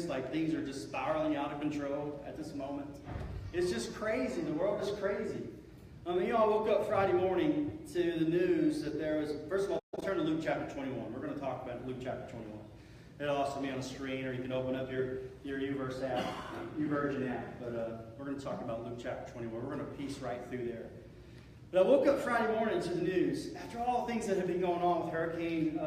like things are just spiraling out of control at this moment. It's just crazy. The world is crazy. I woke up Friday morning to the news that there was, first of all, turn to Luke chapter 21. We're going to talk about Luke chapter 21. It'll also be on the screen, or you can open up your YouVersion app. But we're going to talk about Luke chapter 21. We're going to piece right through there. But I woke up Friday morning to the news. After all the things that have been going on with Hurricane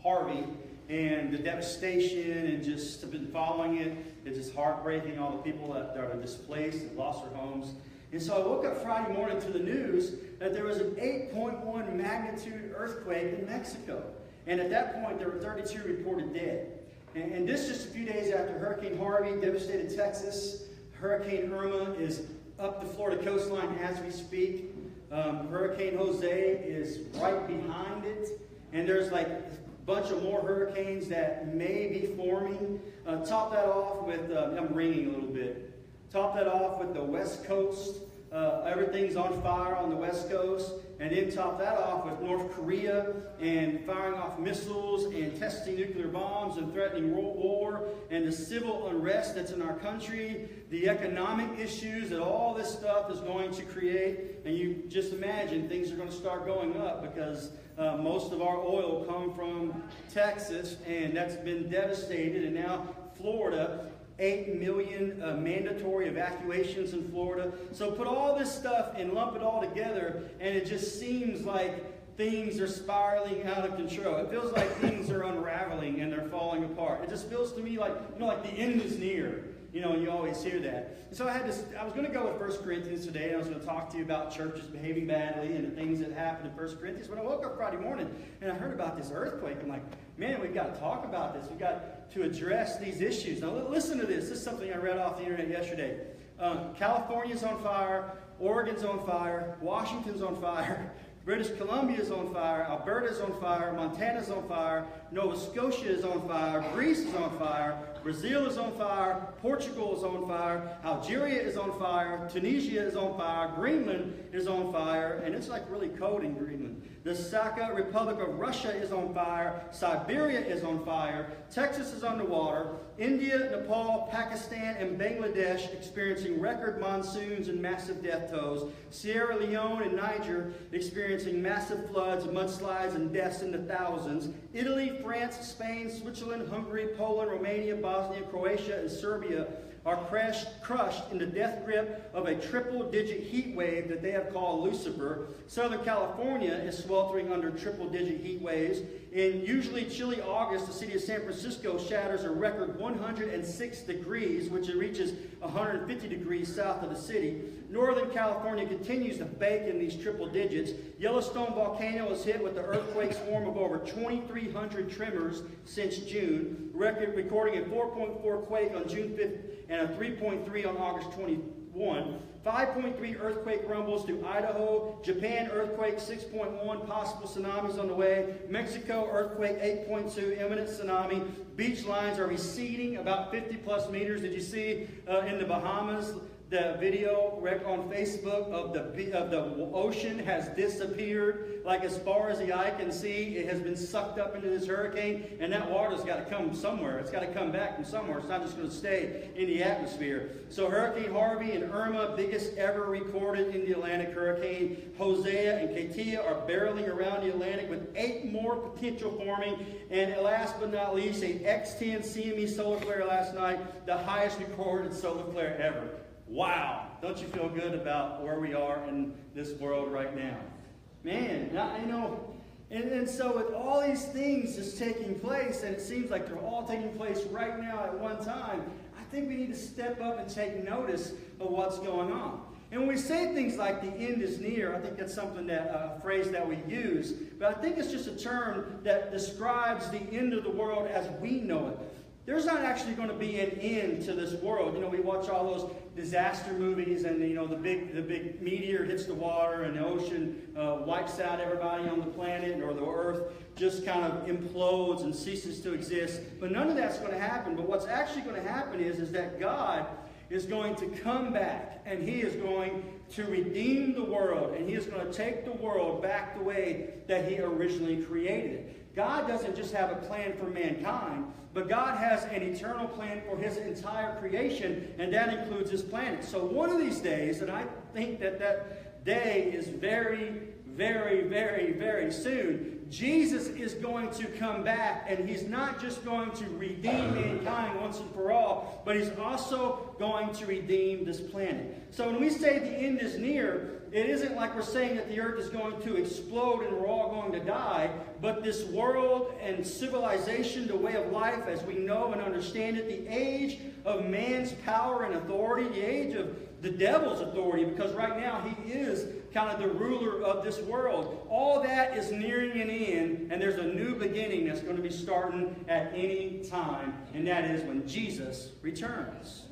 Harvey and the devastation, and just have been following it, it's just heartbreaking, all the people that are displaced and lost their homes. And so I woke up Friday morning to the news that there was an 8.1 magnitude earthquake in Mexico. And at that point, there were 32 reported dead. And this just a few days after Hurricane Harvey devastated Texas. Hurricane Irma is up the Florida coastline as we speak. Hurricane Jose is right behind it. And there's like a bunch of more hurricanes that may be forming. Top that off with, I'm ringing a little bit. Top that off with the West Coast. Everything's on fire on the West Coast. And then top that off with North Korea and firing off missiles and testing nuclear bombs and threatening world war, and the civil unrest that's in our country, the economic issues that all this stuff is going to create. And you just imagine things are going to start going up because most of our oil come from Texas, and that's been devastated. And now Florida, 8 million mandatory evacuations in Florida. So put all this stuff and lump it all together, and it just seems like things are spiraling out of control. It feels like things are unraveling and they're falling apart. It just feels to me like, like the end is near. And you always hear that. And so I was going to go with 1 Corinthians today, and I was going to talk to you about churches behaving badly and the things that happened in 1 Corinthians. When I woke up Friday morning and I heard about this earthquake, I'm like, man, we've got to talk about this. We've got to address these issues. Now listen to this. This is something I read off the internet yesterday. California's on fire. Oregon's on fire. Washington's on fire. British Columbia's on fire, Alberta's on fire, Montana's on fire, Nova Scotia is on fire, Greece is on fire, Brazil is on fire, Portugal is on fire, Algeria is on fire, Tunisia is on fire, Greenland is on fire, and it's like really cold in Greenland. The Sakha Republic of Russia is on fire, Siberia is on fire, Texas is underwater, India, Nepal, Pakistan, and Bangladesh experiencing record monsoons and massive death tolls, Sierra Leone and Niger experiencing massive floods, mudslides, and deaths in the thousands, Italy, France, Spain, Switzerland, Hungary, Poland, Romania, Bosnia, Croatia, and Serbia are crushed in the death grip of a triple-digit heat wave that they have called Lucifer. Southern California is sweltering under triple-digit heat waves. In usually chilly August, the city of San Francisco shatters a record 106 degrees, which it reaches 150 degrees south of the city. Northern California continues to bake in these triple digits. Yellowstone volcano is hit with the earthquake swarm of over 2,300 tremors since June, recording a 4.4 quake on June 5th and a 3.3 on August 21. 5.3 earthquake rumbles through Idaho. Japan earthquake 6.1, possible tsunamis on the way. Mexico earthquake 8.2, imminent tsunami. Beach lines are receding about 50 plus meters. Did you see in the Bahamas the video on Facebook of the ocean has disappeared, like as far as the eye can see? It has been sucked up into this hurricane, and that water's got to come somewhere. It's got to come back from somewhere. It's not just going to stay in the atmosphere. So Hurricane Harvey and Irma, biggest ever recorded in the Atlantic. Hurricane Hosea and Katia are barreling around the Atlantic with 8 more potential forming. And last but not least, a X10 CME solar flare last night, the highest recorded solar flare ever. Wow, don't you feel good about where we are in this world right now? Man, and so with all these things just taking place, and it seems like they're all taking place right now at one time, I think we need to step up and take notice of what's going on. And when we say things like the end is near, I think that's something that, a phrase that we use, but I think it's just a term that describes the end of the world as we know it. There's not actually going to be an end to this world. We watch all those disaster movies, and the big meteor hits the water, and the ocean wipes out everybody on the planet, or the earth just kind of implodes and ceases to exist. But none of that's going to happen. But what's actually going to happen is that God is going to come back, and He is going to redeem the world, and He is going to take the world back the way that He originally created it. God doesn't just have a plan for mankind, but God has an eternal plan for his entire creation, and that includes his planet. So one of these days, and I think that day is very, very, very, very soon, Jesus is going to come back, and he's not just going to redeem mankind once and for all, but he's also going to redeem this planet. So when we say the end is near, it isn't like we're saying that the earth is going to explode and we're all going to die, but this world and civilization, the way of life as we know and understand it, the age of man's power and authority, the age of the devil's authority, because right now he is kind of the ruler of this world. All that is nearing an end, and there's a new beginning that's going to be starting at any time, and that is when Jesus returns.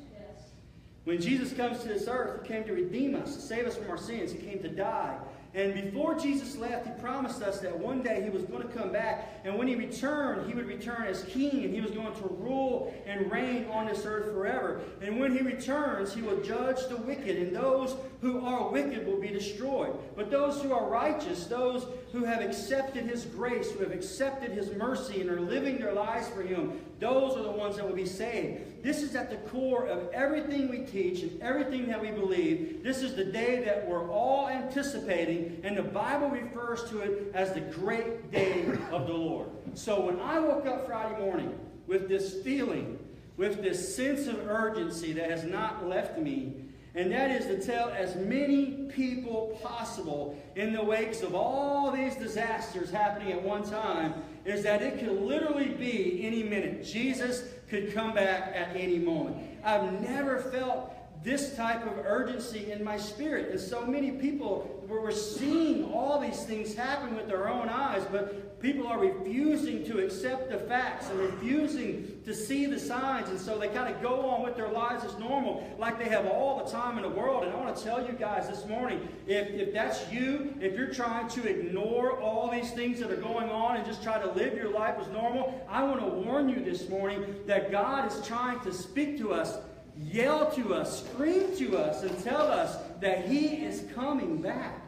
When Jesus comes to this earth, he came to redeem us, to save us from our sins. He came to die. And before Jesus left, he promised us that one day he was going to come back. And when he returned, he would return as king. And he was going to rule and reign on this earth forever. And when he returns, he will judge the wicked. And those who are wicked will be destroyed. But those who are righteous, those who have accepted his grace, who have accepted his mercy and are living their lives for him, those are the ones that will be saved. This is at the core of everything we teach and everything that we believe. This is the day that we're all anticipating, and the Bible refers to it as the great day of the Lord. So when I woke up Friday morning with this feeling, with this sense of urgency that has not left me, and that is to tell as many people possible in the wakes of all these disasters happening at one time, is that it could literally be any minute. Jesus could come back at any moment. I've never felt this type of urgency in my spirit. And so many people, we're seeing all these things happen with our own eyes, but people are refusing to accept the facts and refusing to see the signs. And so they kind of go on with their lives as normal, like they have all the time in the world. And I want to tell you guys this morning, if that's you, if you're trying to ignore all these things that are going on and just try to live your life as normal, I want to warn you this morning that God is trying to speak to us, yell to us, scream to us, and tell us that he is coming back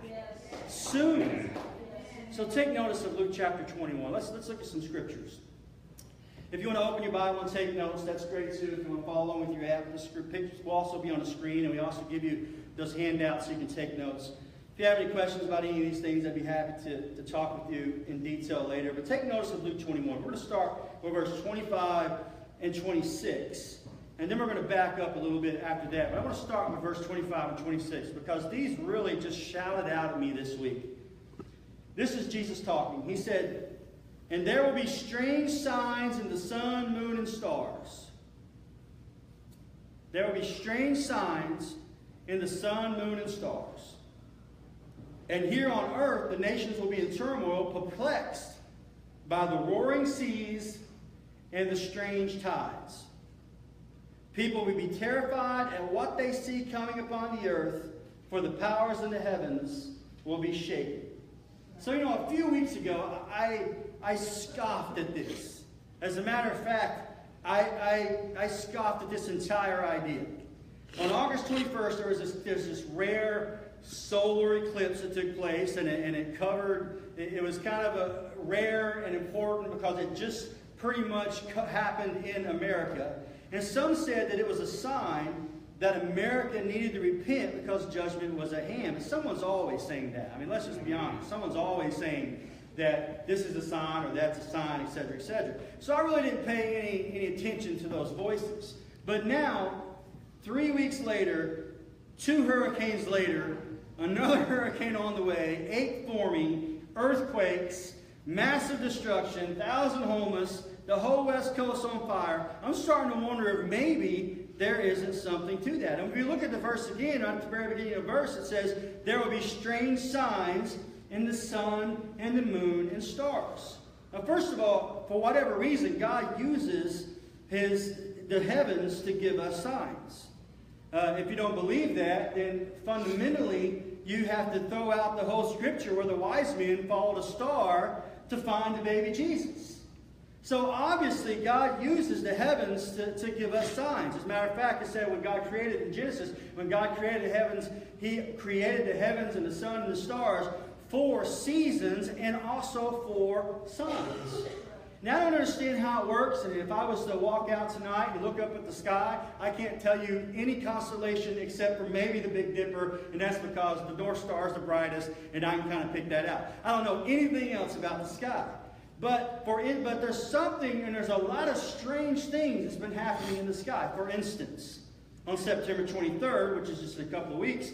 soon. So take notice of Luke chapter 21. Let's look at some scriptures. If you want to open your Bible and take notes, that's great too. If you want to follow along with your app, the pictures will also be on the screen, and we also give you those handouts so you can take notes. If you have any questions about any of these things, I'd be happy to talk with you in detail later. But take notice of Luke 21. We're going to start with verse 25 and 26. And then we're going to back up a little bit after that. But I want to start with verse 25 and 26 because these really just shouted out at me this week. This is Jesus talking. He said, "And there will be strange signs in the sun, moon, and stars." There will be strange signs in the sun, moon, and stars. "And here on earth the nations will be in turmoil, perplexed by the roaring seas and the strange tides. People will be terrified at what they see coming upon the earth, for the powers in the heavens will be shaken." So, a few weeks ago, I scoffed at this. As a matter of fact, I scoffed at this entire idea. On August 21st, there's this rare solar eclipse that took place, and it was kind of a rare and important because it just pretty much happened in America. And some said that it was a sign that America needed to repent because judgment was at hand. And someone's always saying that. I mean, let's just be honest. Someone's always saying that this is a sign or that's a sign, etc., etc. So I really didn't pay any attention to those voices. But now, 3 weeks later, 2 hurricanes later, another hurricane on the way, 8 forming, earthquakes, massive destruction, 1,000 homeless, the whole West Coast on fire. I'm starting to wonder if maybe there isn't something to that. And if you look at the verse again, at the very beginning of the verse, it says, "There will be strange signs in the sun and the moon and stars." Now, first of all, for whatever reason, God uses the heavens to give us signs. If you don't believe that, then fundamentally, you have to throw out the whole scripture where the wise men followed a star to find the baby Jesus. So obviously, God uses the heavens to give us signs. As a matter of fact, it said when God created in Genesis, when God created the heavens, he created the heavens and the sun and the stars for seasons and also for signs. Now, I don't understand how it works, and if I was to walk out tonight and look up at the sky, I can't tell you any constellation except for maybe the Big Dipper, and that's because the North Star is the brightest, and I can kind of pick that out. I don't know anything else about the sky. But there's something, and there's a lot of strange things that's been happening in the sky. For instance, on September 23rd, which is just a couple of weeks,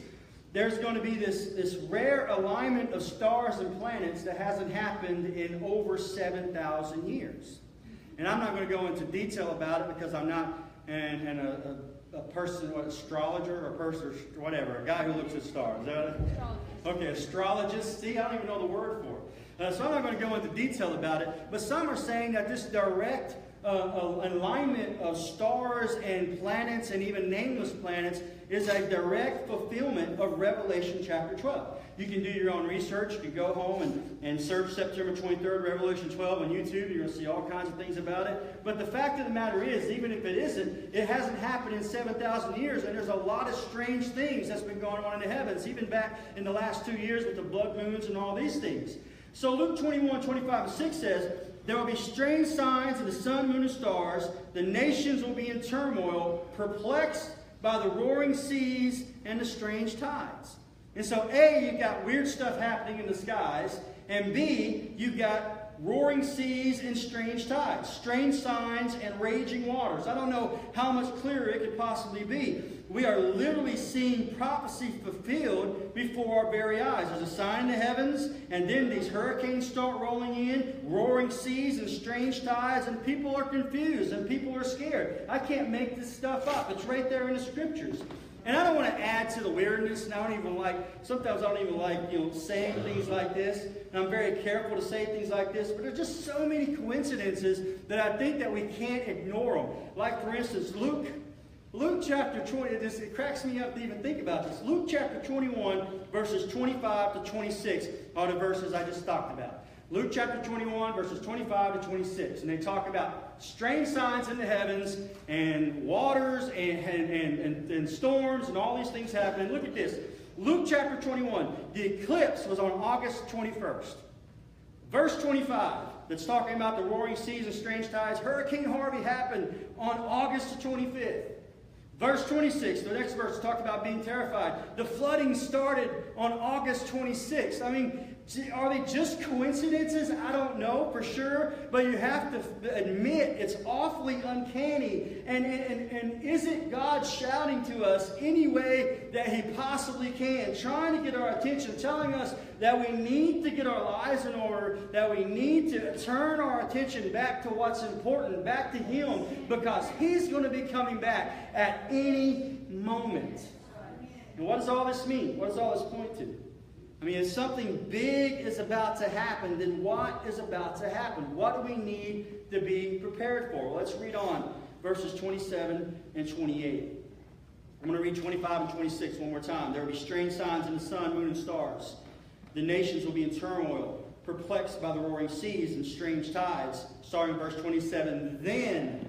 there's going to be this rare alignment of stars and planets that hasn't happened in over 7,000 years. And I'm not going to go into detail about it because I'm not a person, astrologer or person, or whatever, a guy who looks at stars. Is that it? Okay, astrologist. See, I don't even know the word for it. So I'm not going to go into detail about it. But some are saying that this direct alignment of stars and planets and even nameless planets is a direct fulfillment of Revelation chapter 12. You can do your own research. You can go home and search September 23rd, Revelation 12 on YouTube. You're going to see all kinds of things about it. But the fact of the matter is, even if it isn't, it hasn't happened in 7,000 years. And there's a lot of strange things that's been going on in the heavens, even back in the last 2 years with the blood moons and all these things. So Luke 21, 25 and 6 says, there will be strange signs in the sun, moon, and stars. The nations will be in turmoil, perplexed by the roaring seas and the strange tides. And so A, you've got weird stuff happening in the skies. And B, you've got roaring seas and strange tides. Strange signs and raging waters. I don't know how much clearer it could possibly be. We are literally seeing prophecy fulfilled before our very eyes. There's a sign in the heavens, and then these hurricanes start rolling in, roaring seas and strange tides, and people are confused and people are scared. I can't make this stuff up. It's right there in the scriptures. And I don't want to add to the weirdness, and sometimes I don't even like, saying things like this. And I'm very careful to say things like this, but there's just so many coincidences that I think that we can't ignore them. Like, for instance, Luke chapter 20, it cracks me up to even think about this. Luke chapter 21, verses 25 to 26 are the verses I just talked about. Luke chapter 21, verses 25 to 26. And they talk about strange signs in the heavens and waters and storms and all these things happening. Look at this. Luke chapter 21. The eclipse was on August 21st. Verse 25, that's talking about the roaring seas and strange tides. Hurricane Harvey happened on August 25th. Verse 26, the next verse talked about being terrified. The flooding started on August 26th. I mean, are they just coincidences? I don't know for sure, but you have to admit it's awfully uncanny. And isn't God shouting to us any way that He possibly can, trying to get our attention, telling us that we need to get our lives in order, that we need to turn our attention back to what's important, back to Him, because He's going to be coming back at any moment. And what does all this mean? What does all this point to? I mean, if something big is about to happen, then what is about to happen? What do we need to be prepared for? Well, let's read on verses 27 and 28. I'm going to read 25 and 26 one more time. There will be strange signs in the sun, moon, and stars. The nations will be in turmoil, perplexed by the roaring seas and strange tides. Starting verse 27, then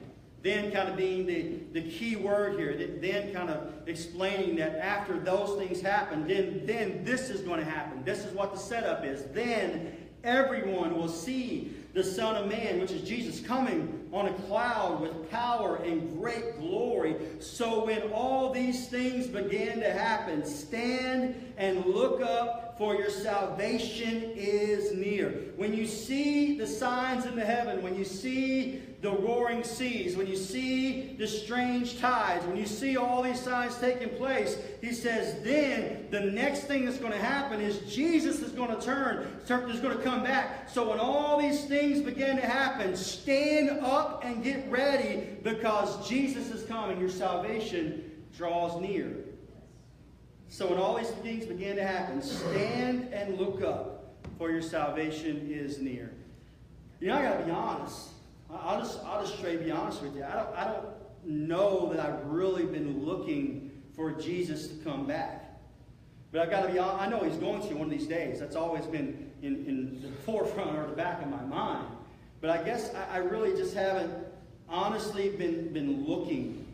kind of being the key word here, then kind of explaining that after those things happen, then this is going to happen. This is what the setup is. Then everyone will see the Son of Man, which is Jesus, coming on a cloud with power and great glory. So when all these things begin to happen, stand and look up, for your salvation is near. When you see the signs in the heaven, when you see the roaring seas, when you see the strange tides, when you see all these signs taking place, he says then the next thing that's going to happen is Jesus is going to is going to come back. So when all these things begin to happen, stand up and get ready, because Jesus is coming. Your salvation draws near. So when all these things begin to happen, stand and look up, for your salvation is near. I got to be honest. I'll just straight be honest with you. I don't know that I've really been looking for Jesus to come back. But I've got to be honest. I know He's going to one of these days. That's always been in the forefront or the back of my mind. But I guess I really just haven't honestly been looking.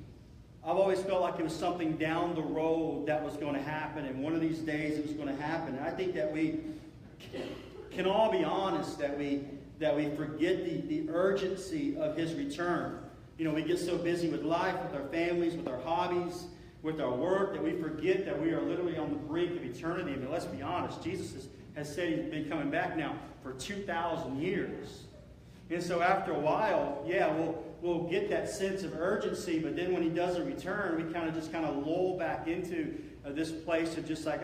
I've always felt like it was something down the road that was going to happen, and one of these days it was going to happen. And I think that we can all be honest that we forget the urgency of his return. You know, we get so busy with life, with our families, with our hobbies, with our work, that we forget that we are literally on the brink of eternity. But let's be honest, Jesus has said he's been coming back now for 2,000 years. And so after a while, yeah, we'll get that sense of urgency, but then when he doesn't return, we kind of lull back into this place of just like,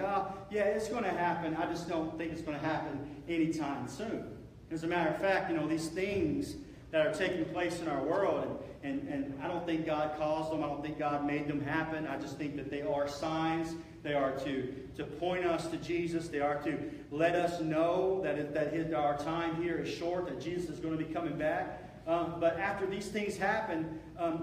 yeah, it's going to happen. I just don't think it's going to happen anytime soon. As a matter of fact, you know, these things that are taking place in our world, and I don't think God caused them. I don't think God made them happen. I just think that they are signs. They are to point us to Jesus. They are to let us know that our time here is short, that Jesus is going to be coming back. But after these things happen,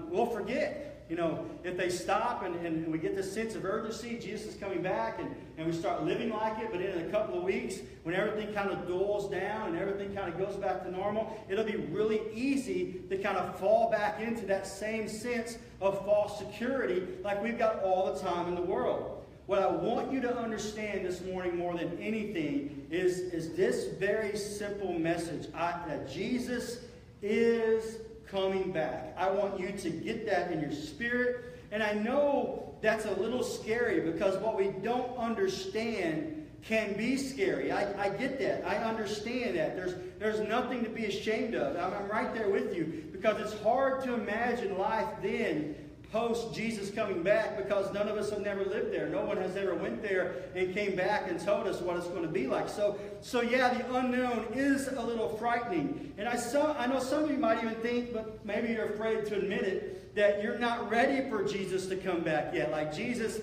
we'll forget. You know, if they stop and we get this sense of urgency, Jesus is coming back, and we start living like it, but in a couple of weeks, when everything kind of dulls down and everything kind of goes back to normal, it'll be really easy to kind of fall back into that same sense of false security like we've got all the time in the world. What I want you to understand this morning more than anything is this very simple message, that Jesus is coming back. I want you to get that in your spirit. And I know that's a little scary because what we don't understand can be scary. I get that. I understand that. There's nothing to be ashamed of. I'm right there with you because it's hard to imagine life then post Jesus coming back because none of us have never lived there. No one has ever went there and came back and told us what it's going to be like. So yeah, the unknown is a little frightening. And I know some of you might even think, but maybe you're afraid to admit it, that you're not ready for Jesus to come back yet. Like, Jesus,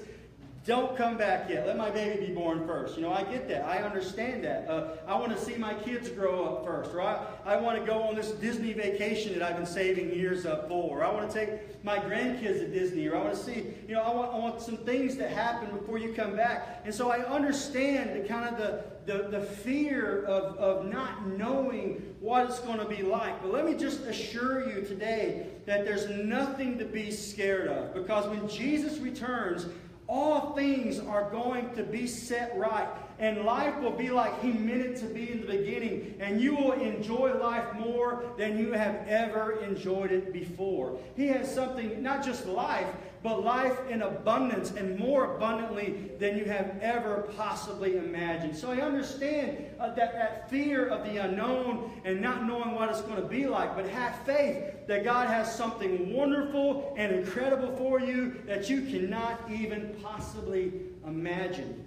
don't come back yet. Let my baby be born first. You know, I get that. I understand that. I want to see my kids grow up first. Or I want to go on this Disney vacation that I've been saving years up for. Or I want to take my grandkids to Disney. Or I want to see, you know, I want some things to happen before you come back. And so I understand the kind of the fear of not knowing what it's going to be like. But let me just assure you today that there's nothing to be scared of. Because when Jesus returns, all things are going to be set right. And life will be like he meant it to be in the beginning. And you will enjoy life more than you have ever enjoyed it before. He has something, not just life, but life in abundance and more abundantly than you have ever possibly imagined. So I understand that fear of the unknown and not knowing what it's going to be like. But have faith that God has something wonderful and incredible for you that you cannot even possibly imagine.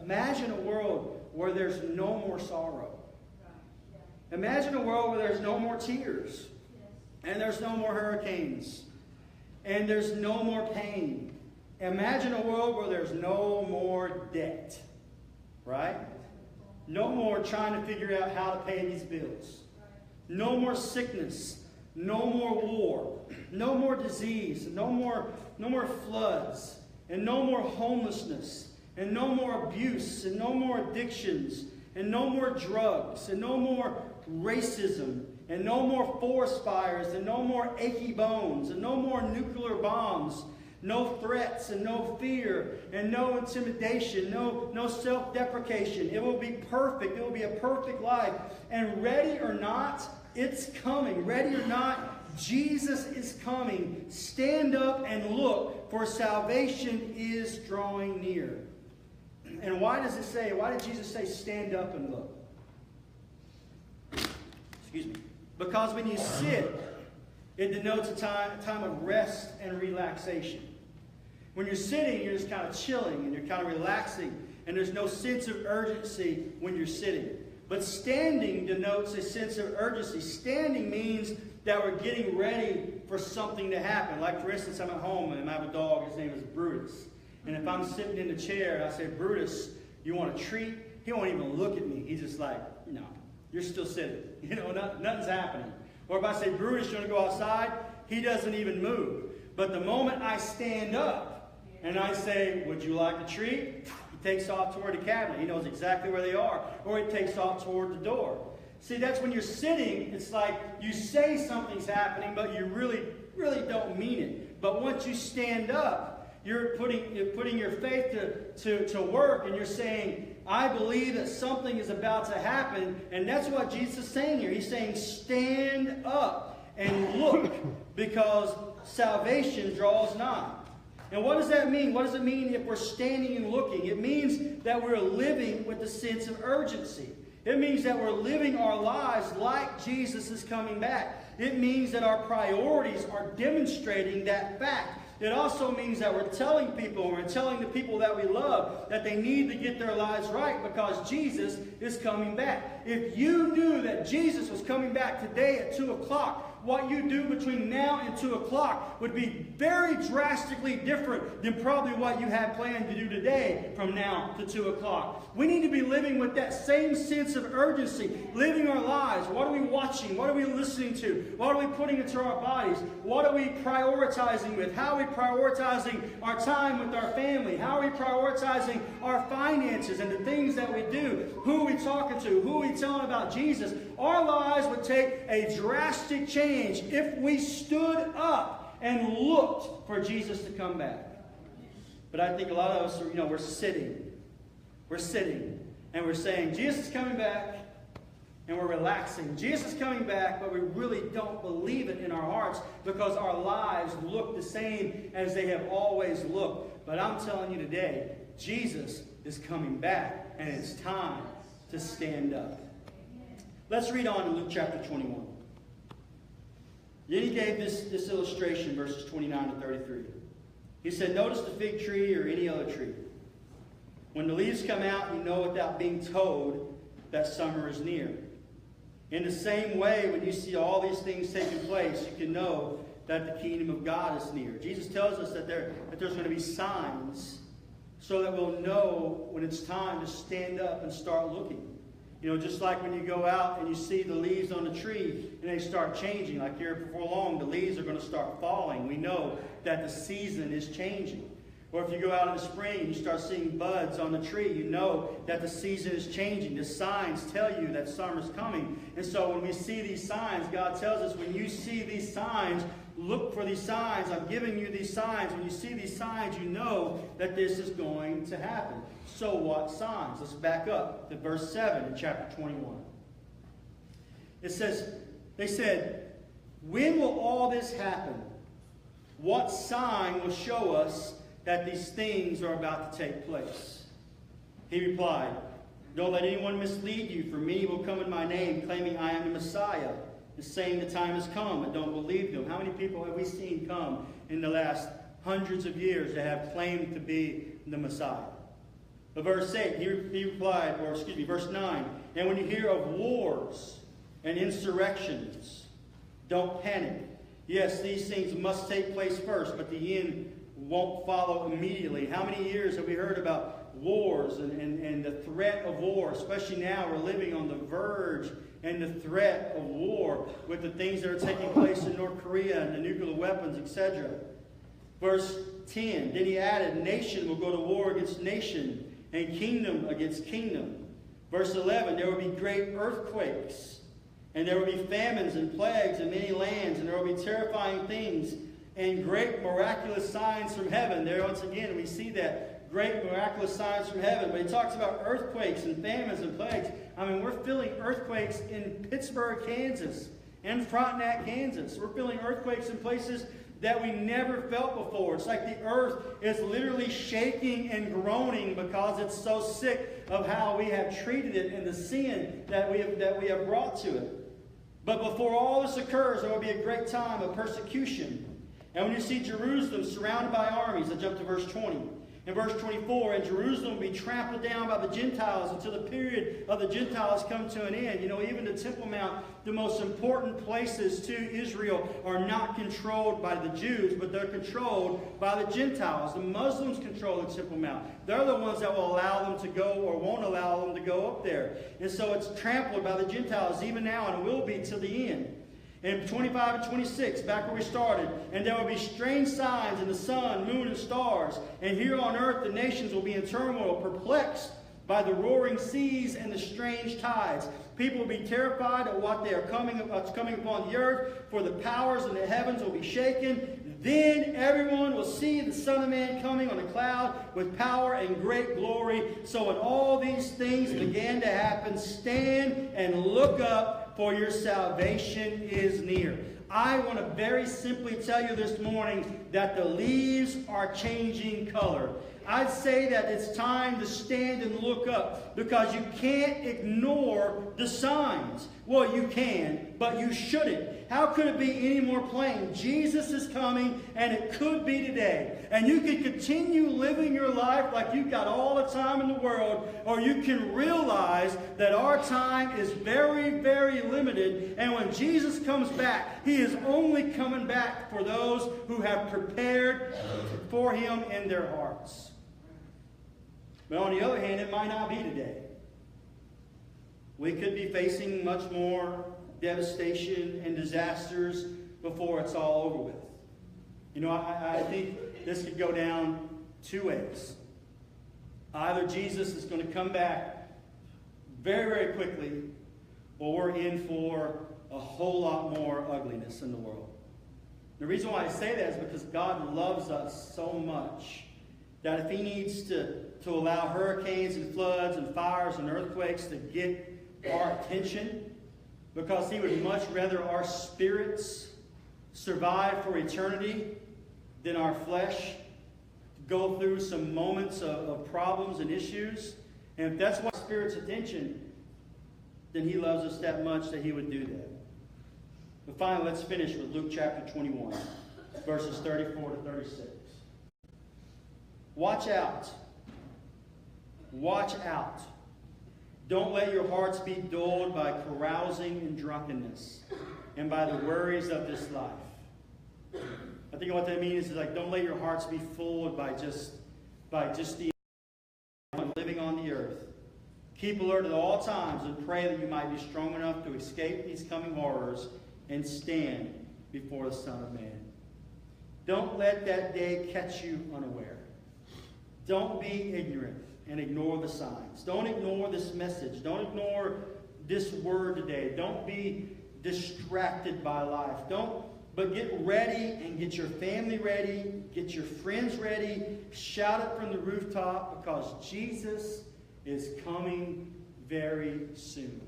Imagine a world where there's no more sorrow. Imagine a world where there's no more tears. And there's no more hurricanes. And there's no more pain. Imagine a world where there's no more debt. Right? No more trying to figure out how to pay these bills. No more sickness. No more war. No more disease. No more floods. And no more homelessness. And no more abuse. And no more addictions. And no more drugs. And no more racism. And no more forest fires, and no more achy bones, and no more nuclear bombs, no threats, and no fear, and no intimidation, no self-deprecation. It will be perfect. It will be a perfect life. And ready or not, it's coming. Ready or not, Jesus is coming. Stand up and look, for salvation is drawing near. And why did Jesus say stand up and look? Excuse me. Because when you sit, it denotes a time of rest and relaxation. When you're sitting, you're just kind of chilling and you're kind of relaxing. And there's no sense of urgency when you're sitting. But standing denotes a sense of urgency. Standing means that we're getting ready for something to happen. Like, for instance, I'm at home and I have a dog. His name is Brutus. And if I'm sitting in the chair and I say, Brutus, you want a treat? He won't even look at me. He's just like, no. You're still sitting. You know, nothing's happening. Or if I say, Brutus, you want to go outside? He doesn't even move. But the moment I stand up and I say, would you like a treat? He takes off toward the cabinet. He knows exactly where they are. Or he takes off toward the door. See, that's when you're sitting. It's like you say something's happening, but you really, really don't mean it. But once you stand up, You're putting your faith to work, and you're saying, I believe that something is about to happen. And that's what Jesus is saying here. He's saying, stand up and look, because salvation draws nigh. And what does that mean? What does it mean if we're standing and looking? It means that we're living with a sense of urgency. It means that we're living our lives like Jesus is coming back. It means that our priorities are demonstrating that fact. It also means that we're telling people, we're telling the people that we love, that they need to get their lives right because Jesus is coming back. If you knew that Jesus was coming back today at 2 o'clock, what you do between now and 2 o'clock would be very drastically different than probably what you had planned to do today from now to 2 o'clock. We need to be living with that same sense of urgency, living our lives. What are we watching? What are we listening to? What are we putting into our bodies? What are we prioritizing with? How are we prioritizing our time with our family? How are we prioritizing our finances and the things that we do? Who are we talking to? Who are we telling about Jesus? Our lives would take a drastic change if we stood up and looked for Jesus to come back. But I think a lot of us are, we're sitting. We're sitting and we're saying, Jesus is coming back, and we're relaxing. Jesus is coming back, but we really don't believe it in our hearts because our lives look the same as they have always looked. But I'm telling you today, Jesus is coming back, and it's time to stand up. Let's read on in Luke chapter 21. Then he gave this illustration, verses 29 to 33. He said, notice the fig tree or any other tree. When the leaves come out, you know without being told that summer is near. In the same way, when you see all these things taking place, you can know that the kingdom of God is near. Jesus tells us that there's going to be signs so that we'll know when it's time to stand up and start looking. Just like when you go out and you see the leaves on the tree and they start changing, like here before long, the leaves are going to start falling. We know that the season is changing. Or if you go out in the spring and you start seeing buds on the tree, you know that the season is changing. The signs tell you that summer's coming. And so when we see these signs, God tells us, when you see these signs, look for these signs. I'm giving you these signs. When you see these signs, you know that this is going to happen. So what signs? Let's back up to verse 7 in chapter 21. It says, they said, when will all this happen? What sign will show us that these things are about to take place? He replied, don't let anyone mislead you, for many will come in my name, claiming I am the Messiah, and saying the time has come, and don't believe them. How many people have we seen come in the last hundreds of years that have claimed to be the Messiah? But verse 8, he replied, verse 9, and when you hear of wars and insurrections, don't panic. Yes, these things must take place first, but the end won't follow immediately. How many years have we heard about wars and the threat of war? Especially now, we're living on the verge and the threat of war with the things that are taking place in North Korea and the nuclear weapons, etc. Verse 10, then he added, nation will go to war against nation and kingdom against kingdom. Verse 11, there will be great earthquakes, and there will be famines and plagues in many lands, and there will be terrifying things and great miraculous signs from heaven. There once again we see that great miraculous signs from heaven. But he talks about earthquakes and famines and plagues. I mean, we're feeling earthquakes in Pittsburg, Kansas, and Frontenac, Kansas. We're feeling earthquakes in places that we never felt before. It's like the earth is literally shaking and groaning because it's so sick of how we have treated it and the sin that we have brought to it. But before all this occurs, there will be a great time of persecution. And when you see Jerusalem surrounded by armies, I jump to verse 20. In verse 24, and Jerusalem will be trampled down by the Gentiles until the period of the Gentiles come to an end. Even the Temple Mount, the most important places to Israel, are not controlled by the Jews, but they're controlled by the Gentiles. The Muslims control the Temple Mount. They're the ones that will allow them to go or won't allow them to go up there. And so it's trampled by the Gentiles even now, and will be till the end. In 25 and 26, back where we started, and there will be strange signs in the sun, moon, and stars. And here on earth the nations will be in turmoil, perplexed by the roaring seas and the strange tides. People will be terrified at what's coming upon the earth, for the powers in the heavens will be shaken. Then everyone will see the Son of Man coming on a cloud with power and great glory. So when all these things began to happen, stand and look up, for your salvation is near. I want to very simply tell you this morning that the leaves are changing color. I'd say that it's time to stand and look up, because you can't ignore the signs. Well, you can, but you shouldn't. How could it be any more plain? Jesus is coming, and it could be today. And you can continue living your life like you've got all the time in the world, or you can realize that our time is very, very limited. And when Jesus comes back, He is only coming back for those who have prepared for Him in their hearts. But on the other hand, it might not be today. We could be facing much more devastation and disasters before it's all over with. You know, I think this could go down two ways. Either Jesus is going to come back very, very quickly, or we're in for a whole lot more ugliness in the world. The reason why I say that is because God loves us so much that if He needs to allow hurricanes and floods and fires and earthquakes to get our attention, because He would much rather our spirits survive for eternity than our flesh go through some moments of problems and issues. And if that's why Spirit's attention, then He loves us that much that He would do that. But finally, let's finish with Luke chapter 21, verses 34 to 36. Watch out. Watch out. Don't let your hearts be dulled by carousing and drunkenness and by the worries of this life. I think what that means is like, don't let your hearts be fooled by just the living on the earth. Keep alert at all times and pray that you might be strong enough to escape these coming horrors and stand before the Son of Man. Don't let that day catch you unaware. Don't be ignorant and ignore the signs. Don't ignore this message. Don't ignore this word today. Don't be distracted by life. But get ready and get your family ready. Get your friends ready. Shout it from the rooftop, because Jesus is coming very soon.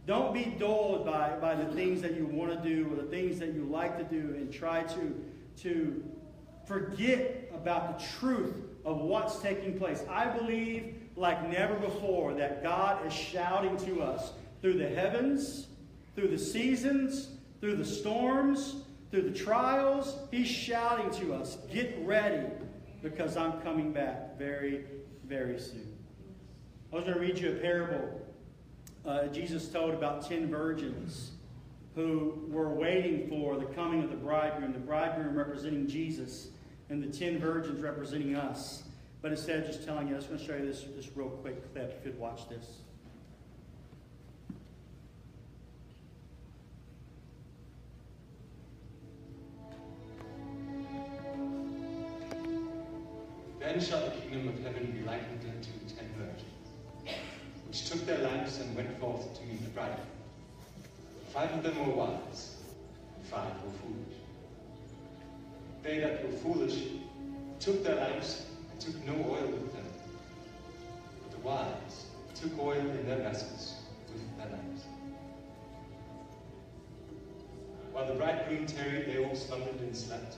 Don't be dulled by the things that you want to do or the things that you like to do, and try to forget about the truth of what's taking place. I believe like never before that God is shouting to us through the heavens, through the seasons, through the storms, through the trials. He's shouting to us, get ready, because I'm coming back very, very soon. I was going to read you a parable Jesus told about 10 virgins who were waiting for the coming of the bridegroom representing Jesus, and the 10 virgins representing us. But instead of just telling you, I'm just going to show you this real quick clip. If you could watch this. Then shall the kingdom of heaven be likened unto 10 virgins, which took their lamps and went forth to meet the bridegroom. 5 of them were wise, and 5 were foolish. They that were foolish took their lamps and took no oil with them. But the wise took oil in their vessels with their lamps. While the bridegroom tarried, they all slumbered and slept.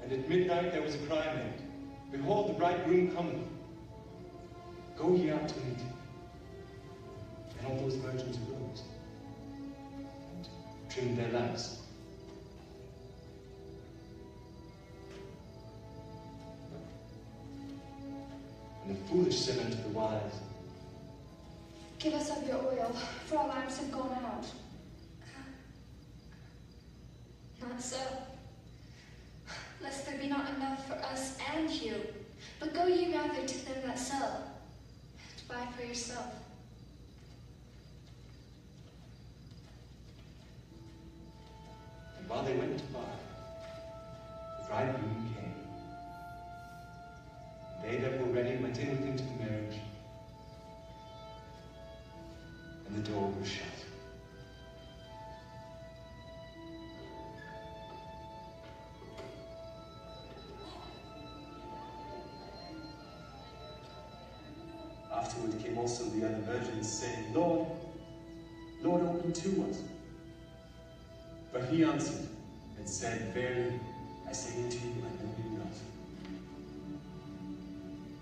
And at midnight there was a cry made, Behold, the bridegroom cometh. Go ye out to meet him. And all those virgins arose and trimmed their lamps. And the foolish said unto the wise, Give us of your oil, for our lamps have gone out. Not so, lest there be not enough for us and you. But go ye rather to them that sell, and buy for yourself. And while they went to buy, the bridegroom came. They that were ready went in with him to the marriage, and the door was shut. Afterward came also the other virgins, saying, Lord, Lord, open to us. But he answered and said, Verily, I say unto you, I know you not.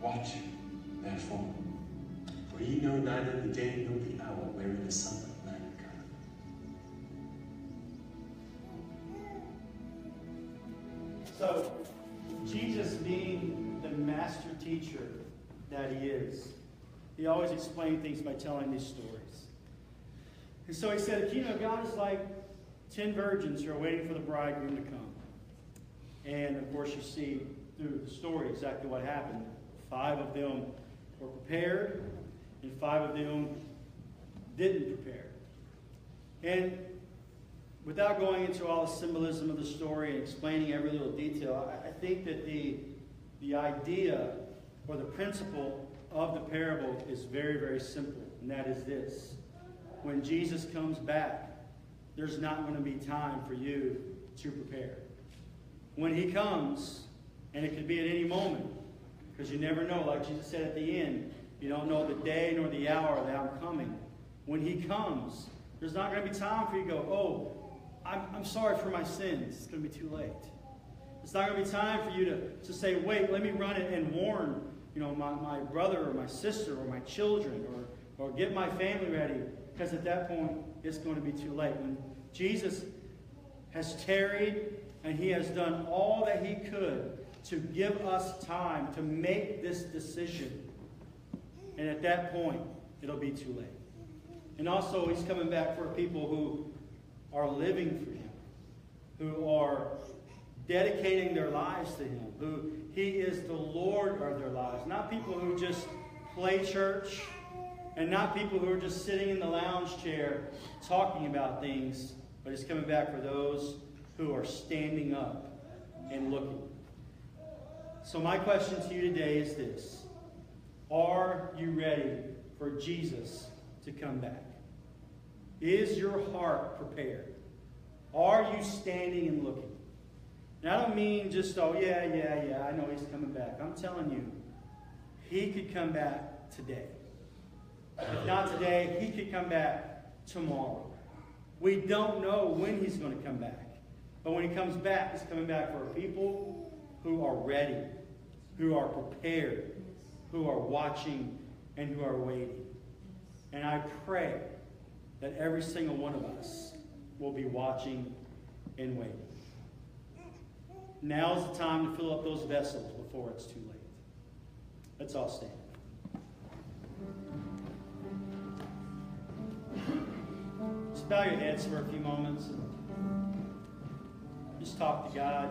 Watch, therefore, for ye know neither the day nor the hour wherein the Son of Man cometh. So, Jesus being the master teacher that he is, he always explained things by telling these stories. And so he said, the kingdom of God is like 10 virgins who are waiting for the bridegroom to come. And of course you see through the story exactly what happened. 5 of them were prepared, and 5 of them didn't prepare. And without going into all the symbolism of the story and explaining every little detail, I think that the idea or the principle of the parable is very, very simple. And that is this. When Jesus comes back, there's not going to be time for you to prepare. When he comes, and it could be at any moment, because you never know, like Jesus said at the end, you don't know the day nor the hour that I'm coming. When he comes, there's not going to be time for you to go, oh, I'm sorry for my sins. It's going to be too late. It's not going to be time for you to say, wait, let me run it and warn my brother or my sister or my children or get my family ready. Because at that point, it's going to be too late. When Jesus has tarried and he has done all that he could to give us time to make this decision. And at that point, it'll be too late. And also, he's coming back for people who are living for him, who are dedicating their lives to him, who he is the Lord of their lives. Not people who just play church, and not people who are just sitting in the lounge chair talking about things, but he's coming back for those who are standing up and looking. So my question to you today is this. Are you ready for Jesus to come back? Is your heart prepared? Are you standing and looking? And I don't mean just, oh, yeah, I know he's coming back. I'm telling you, he could come back today. If not today, he could come back tomorrow. We don't know when he's going to come back. But when he comes back, he's coming back for people who are ready, who are prepared, who are watching, and who are waiting. And I pray that every single one of us will be watching and waiting. Now's the time to fill up those vessels before it's too late. Let's all stand. Just bow your heads for a few moments and just talk to God.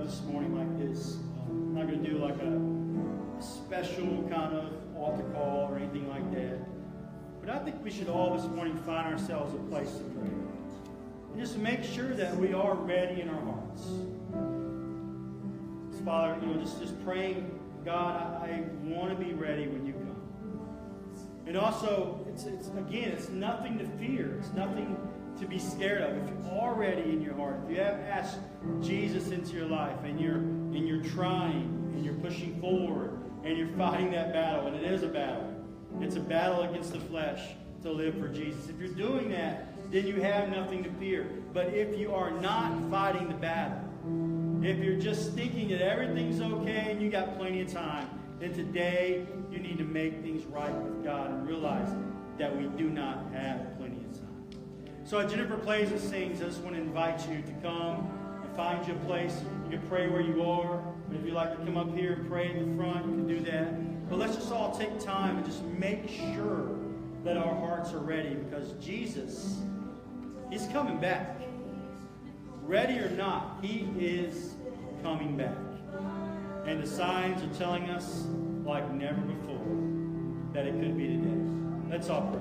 This morning like this. I'm not going to do like a special kind of altar call or anything like that. But I think we should all this morning find ourselves a place to pray. And just make sure that we are ready in our hearts. Father, just praying, God, I want to be ready when you come. And also, it's nothing to fear. It's nothing to be scared of. If you're already in your heart, if you have asked Jesus into your life and you're trying and you're pushing forward and you're fighting that battle, and it is a battle. It's a battle against the flesh. to live for Jesus. If you're doing that, then you have nothing to fear. But if you are not fighting the battle, if you're just thinking that everything's okay and you got plenty of time, then today you need to make things right with God and realize that we do not have plenty of time. So as Jennifer plays and sings, I just want to invite you to come and find you a place. You can pray where you are. But if you'd like to come up here and pray in the front, you can do that. But let's just all take time and just make sure that our hearts are ready, because Jesus, He's coming back. Ready or not, He is coming back. And the signs are telling us, like never before, that it could be today. Let's all pray.